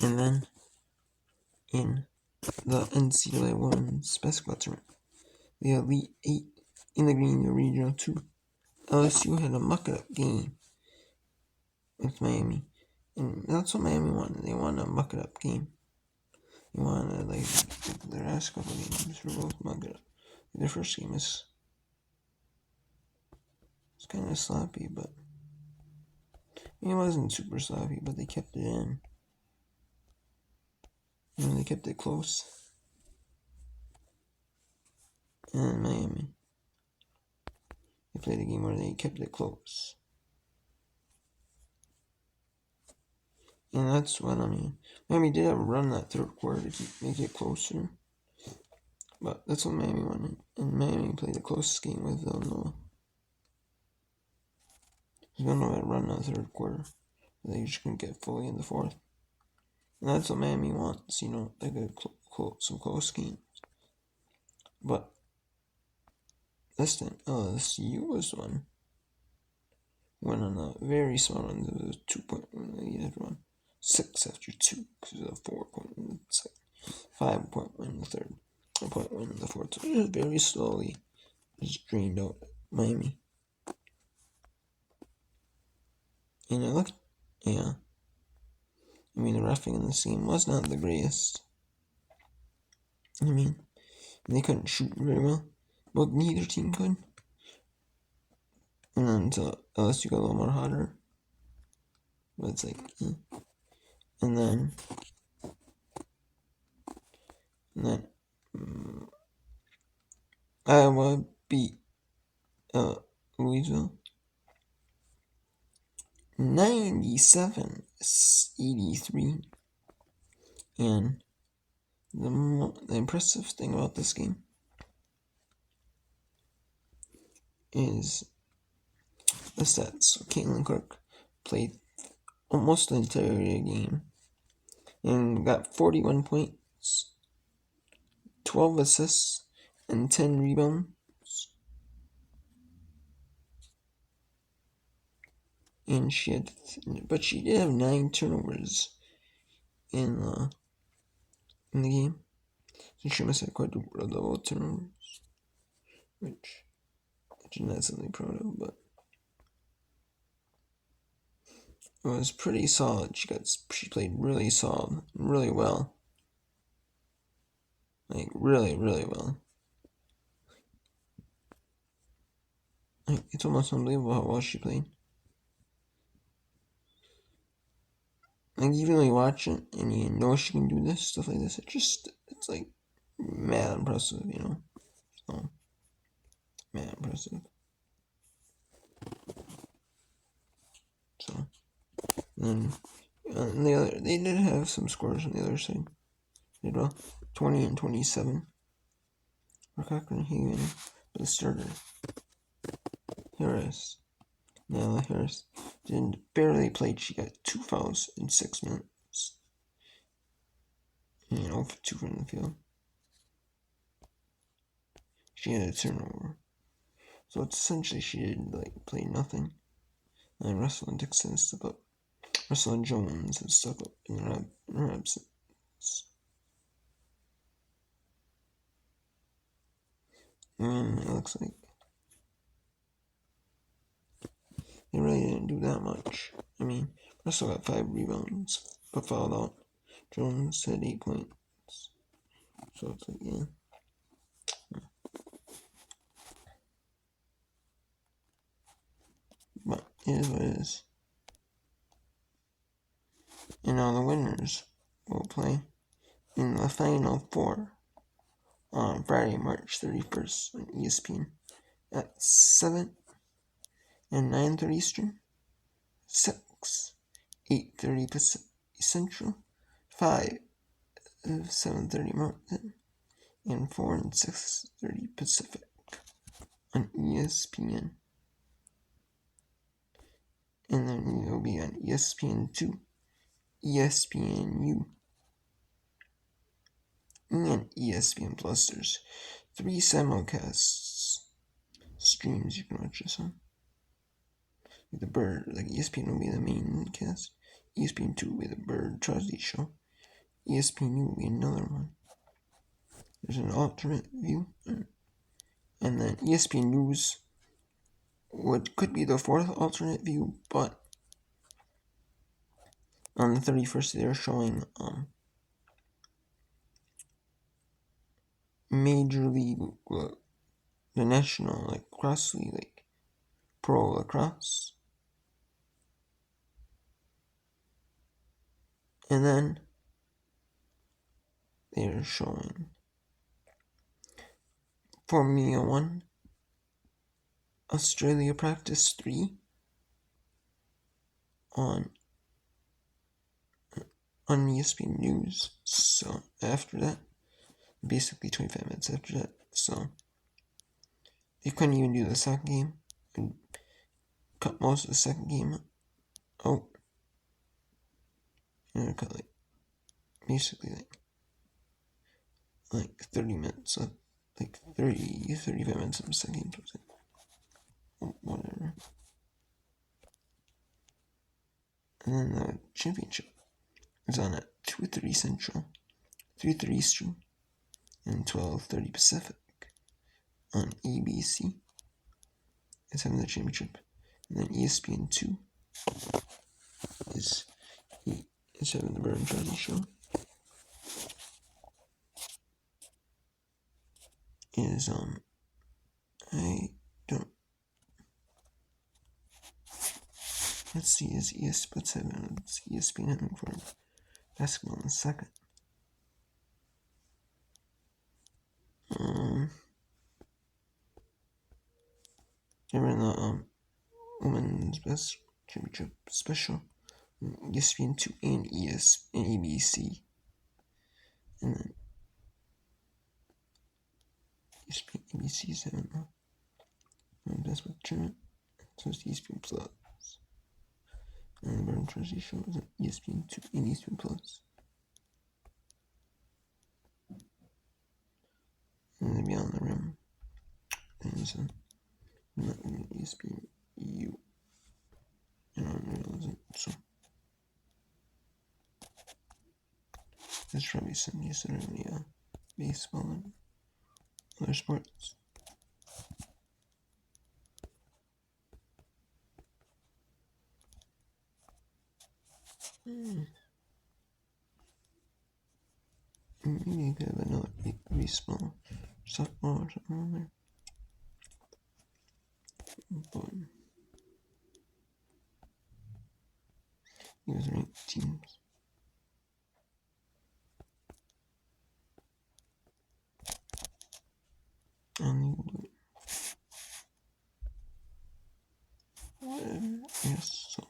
And then in the NCAA Women's Basketball Tournament, the Elite Eight in the Green Regional 2, LSU had a muck-it-up game with Miami. And that's what Miami wanted. They wanted a muck-it-up game. They wanted, their last couple games were both muck-it-up. Their first game was kind of sloppy, but it wasn't super sloppy, but they kept it in. They kept it close. And Miami, they played a game where they kept it close. And that's what I mean. Miami did have a run that third quarter to make it closer. But that's what Miami wanted. And Miami played the closest game with Villanova. Villanova had a run that third quarter. They just couldn't get fully in the fourth. And that's what Miami wants, like some close games. But this time, LSU was one. Went on a very small run. There was a 2-point run. They had run 6 after 2 because it was a 4-point win in the second, 5-point win in the third, a point win in the fourth. So it just very slowly just drained out Miami. And the roughing in this game was not the greatest. They couldn't shoot very well. Well, neither team could. And then until LSU got a little more hotter. But it's And then Iowa beat Louisville 97-83. And the impressive thing about this game is the stats. So Caitlin Clark played almost the entire game and got 41 points, 12 assists, and 10 rebounds. And she did have 9 turnovers in the game. So she must have quadruple double turnovers, which I'm not something proud of, but it was pretty solid. She played really solid, really well. Really, really well. It's almost unbelievable how well she played. Even though you watch it and you know she can do this, stuff like this, it's mad impressive, So, mad impressive. So, then, they did have some scores on the other side. They did 20 and 27. Cochran Hagan, the starter. Harris barely played. She got 2 fouls in 6 minutes. For 2 from the field. She had a turnover. So it's essentially she did play nothing. And Russell and Dixon stuck up. Russell and Jones have stuck up in her absence. And it looks like they really didn't do that much. Russell got 5 rebounds, but fouled out. Jones had 8 points. So it's But it is what it is. And now the winners will play in the Final Four on Friday, March 31st on ESPN at 7 and 9:30 Eastern, 6, 8:30 Pacific Central, 5, 7:30 Mountain, and 4 and 6:30 Pacific on ESPN. And then it will be on ESPN2, ESPNU, and ESPN Plus. There's 3 simulcasts streams you can watch this on. The Bird, ESPN will be the main cast. ESPN2 will be the Bird Tragedy Show. ESPN will be another one. There's an alternate view. And then ESPN News could be the fourth alternate view, but on the 31st they're showing Major League, the National Lacrosse League, like Pro Lacrosse. And then they're showing Formula 1 Australia Practice 3 on ESPN News. So after that, basically 25 minutes after that, so they couldn't even do the second game and cut most of the second game out. And cut basically 30 minutes of 35 minutes of the second game. So whatever. And then the championship is on at 2:30 Central, 3:30 Eastern, and 12:30 Pacific on ABC. It's having the championship. And then ESPN2 is having the Bird and Tragedy Show. I don't. Let's see, is ESPN having for basketball in a second. They're in the Women's Best Championship Special, ESPN2 and ABC. And then ESPN ABC is having the basketball tournament. So it's ESPN Plus. And the Bird Tragedy Show is on ESPN2 and ESPN Plus. And then Beyond the Rim is not in ESPNU. And Unreal, so there's probably some use of baseball and other sports. Maybe you could have another baseball, softball, or something on there. But these are 8 teams. Yes, so